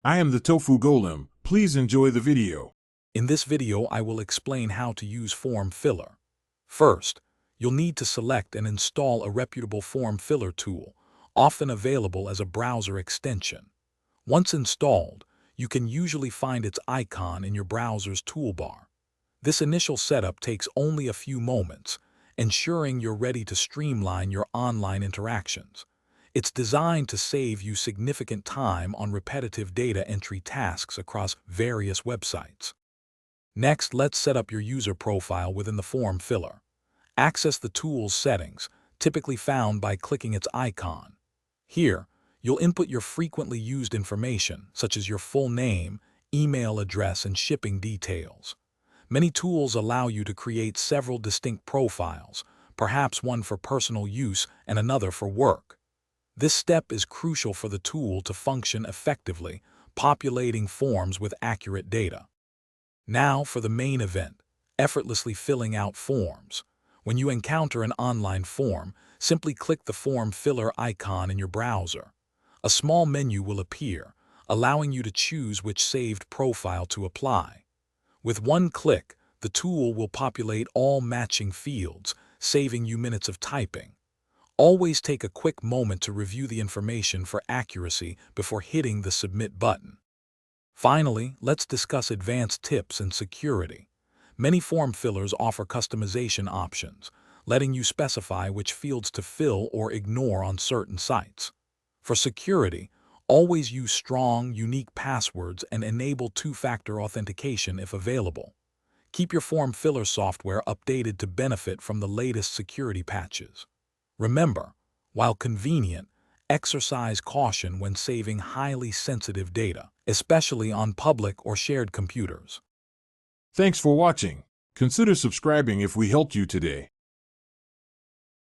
I am the Tofu Golem. Please enjoy the video. In this video, I will explain how to use Form Filler. First, you'll need to select and install a reputable Form Filler tool, often available as a browser extension. Once installed, you can usually find its icon in your browser's toolbar. This initial setup takes only a few moments, ensuring you're ready to streamline your online interactions. It's designed to save you significant time on repetitive data entry tasks across various websites. Next, let's set up your user profile within the Form Filler. Access the tool's settings, typically found by clicking its icon. Here, you'll input your frequently used information, such as your full name, email address, and shipping details. Many tools allow you to create several distinct profiles, perhaps one for personal use and another for work. This step is crucial for the tool to function effectively, populating forms with accurate data. Now for the main event, effortlessly filling out forms. When you encounter an online form, simply click the Form Filler icon in your browser. A small menu will appear, allowing you to choose which saved profile to apply. With one click, the tool will populate all matching fields, saving you minutes of typing. Always take a quick moment to review the information for accuracy before hitting the Submit button. Finally, let's discuss advanced tips and security. Many form fillers offer customization options, letting you specify which fields to fill or ignore on certain sites. For security, always use strong, unique passwords and enable two-factor authentication if available. Keep your form filler software updated to benefit from the latest security patches. Remember, while convenient, exercise caution when saving highly sensitive data, especially on public or shared computers. Thanks for watching. Consider subscribing if we helped you today.